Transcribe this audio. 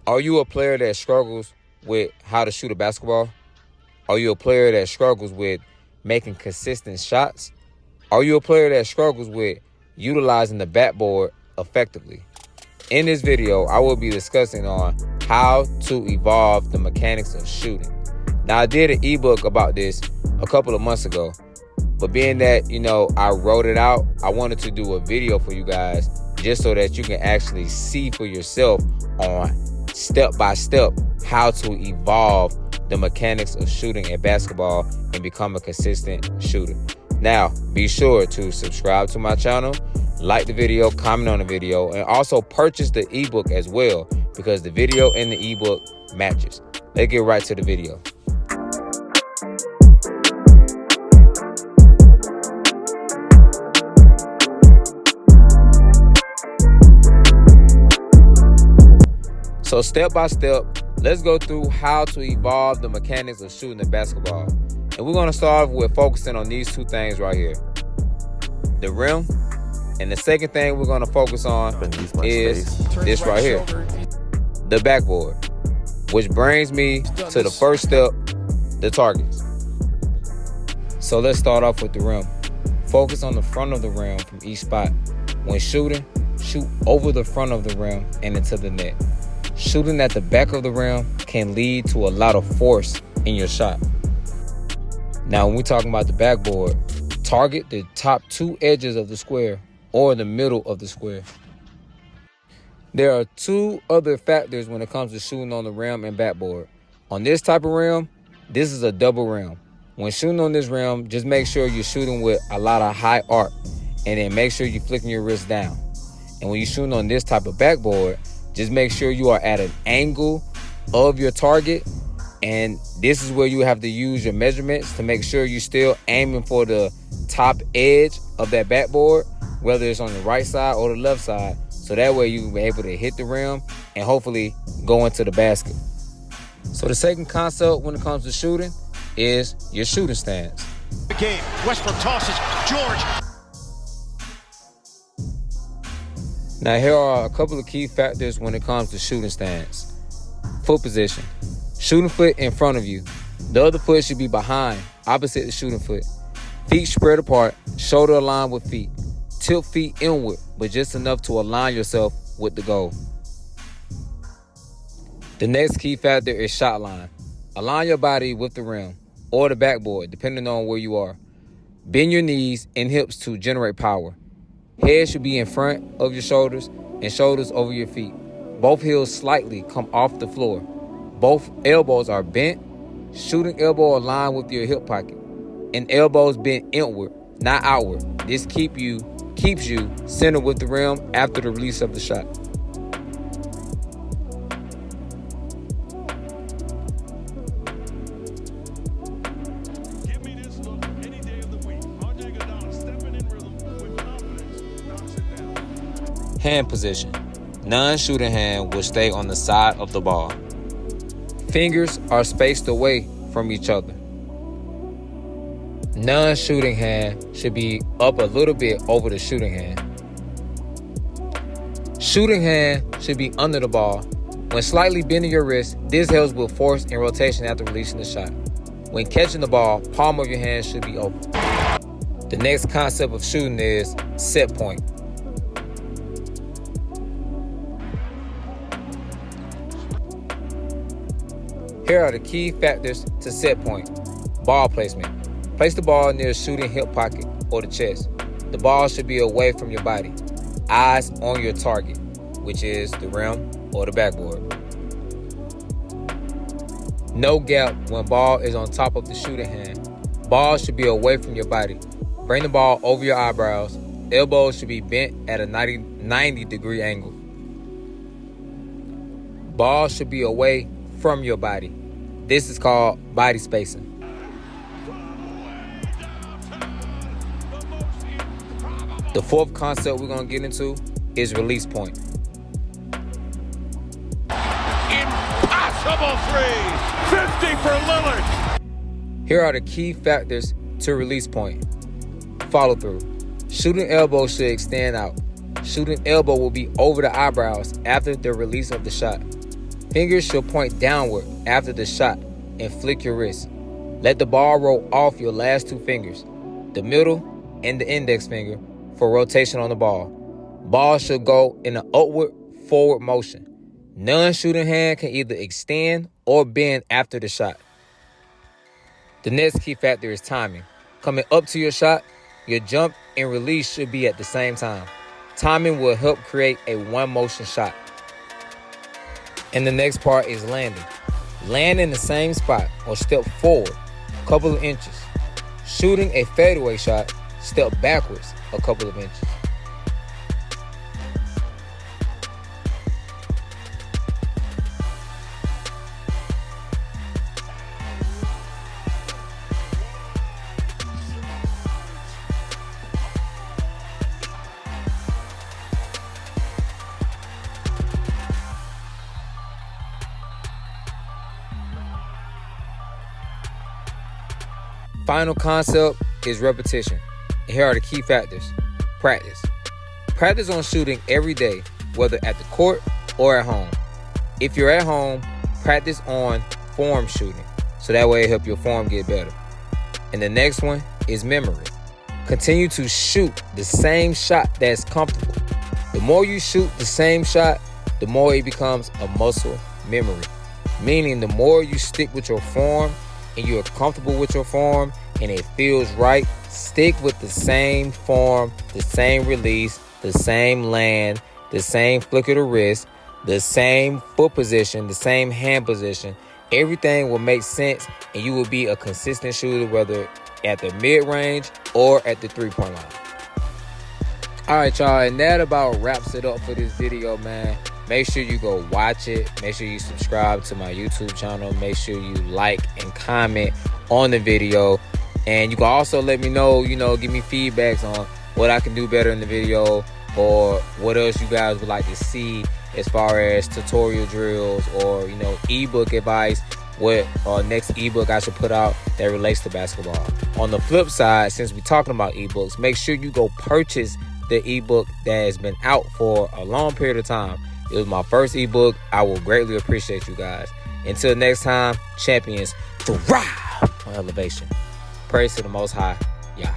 Are you a player that struggles with how to shoot a basketball? Are you a player that struggles with making consistent shots? Are you a player that struggles with utilizing the backboard effectively? In this video, I will be discussing on how to evolve the mechanics of shooting. Now, I did an ebook about this a couple of months ago, but being that, I wrote it out, I wanted to do a video for you guys just so that you can actually see for yourself on step by step how to evolve the mechanics of shooting at basketball and become a consistent shooter. Now, be sure to subscribe to my channel, like the video, comment on the video, and also purchase the ebook as well because the video and the ebook matches. Let's get right to the video. So step by step, let's go through how to evolve the mechanics of shooting the basketball. And we're going to start with focusing on these two things right here. The rim. And the second thing we're going to focus on is this right here. The backboard. Which brings me to the first step, the targets. So let's start off with the rim. Focus on the front of the rim from each spot. When shooting, shoot over the front of the rim and into the net. Shooting at the back of the rim can lead to a lot of force in your shot. Now, when we're talking about the backboard, target the top two edges of the square or the middle of the square. There are two other factors when it comes to shooting on the rim and backboard. On this type of rim, this is a double rim. When shooting on this rim, just make sure you're shooting with a lot of high arc and then make sure you're flicking your wrist down. And when you're shooting on this type of backboard, just make sure you are at an angle of your target, and this is where you have to use your measurements to make sure you're still aiming for the top edge of that backboard, whether it's on the right side or the left side, so that way you'll be able to hit the rim and hopefully go into the basket. So the second concept when it comes to shooting is your shooting stance. The game, Westbrook tosses, George. Now, here are a couple of key factors when it comes to shooting stance. Foot position. Shooting foot in front of you. The other foot should be behind, opposite the shooting foot. Feet spread apart, shoulder aligned with feet. Tilt feet inward, but just enough to align yourself with the goal. The next key factor is shot line. Align your body with the rim or the backboard, depending on where you are. Bend your knees and hips to generate power. Head should be in front of your shoulders and shoulders over your feet. Both heels slightly come off the floor. Both elbows are bent. Shooting elbow aligned with your hip pocket. And elbows bent inward, not outward. This keeps you centered with the rim after the release of the shot. Hand position. Non-shooting hand will stay on the side of the ball. Fingers are spaced away from each other. Non-shooting hand should be up a little bit over the shooting hand. Shooting hand should be under the ball. When slightly bending your wrist, this helps with force and rotation after releasing the shot. When catching the ball, palm of your hand should be open. The next concept of shooting is set point. Here are the key factors to set point. Ball placement. Place the ball near the shooting hip pocket or the chest. The ball should be away from your body. Eyes on your target, which is the rim or the backboard. No gap when ball is on top of the shooting hand. Ball should be away from your body. Bring the ball over your eyebrows. Elbows should be bent at a 90-degree angle. Ball should be away from your body. This is called body spacing. The fourth concept we're going to get into is release point. Impossible three! 50 for Lillard! Here are the key factors to release point. Follow through. Shooting elbow should extend out. Shooting elbow will be over the eyebrows after the release of the shot. Fingers should point downward after the shot and flick your wrist. Let the ball roll off your last two fingers, the middle and the index finger, for rotation on the ball. Ball should go in an upward forward motion. Non-shooting hand can either extend or bend after the shot. The next key factor is timing. Coming up to your shot, your jump and release should be at the same time. Timing will help create a one-motion shot. And the next part is landing. Land in the same spot or step forward a couple of inches. Shooting a fadeaway shot, step backwards a couple of inches. Final concept is repetition. And here are the key factors. Practice. Practice on shooting every day, whether at the court or at home. If you're at home, practice on form shooting, so that way it helps your form get better. And the next one is memory. Continue to shoot the same shot that's comfortable. The more you shoot the same shot, the more it becomes a muscle memory. Meaning the more you stick with your form and you're comfortable with your form and it feels right, stick with the same form, the same release, the same land, the same flick of the wrist, the same foot position, the same hand position. Everything will make sense and you will be a consistent shooter, whether at the mid-range or at the three-point line. All right, y'all, and that about wraps it up for this video, man. Make sure you go watch it. Make sure you subscribe to my YouTube channel. Make sure you like and comment on the video. And you can also let me know, give me feedbacks on what I can do better in the video or what else you guys would like to see as far as tutorial drills or, ebook advice, what next ebook I should put out that relates to basketball. On the flip side, since we're talking about ebooks, make sure you go purchase the ebook that has been out for a long period of time. It was my first ebook. I will greatly appreciate you guys. Until next time, champions, thrive on elevation. Praise to the Most High. Yeah.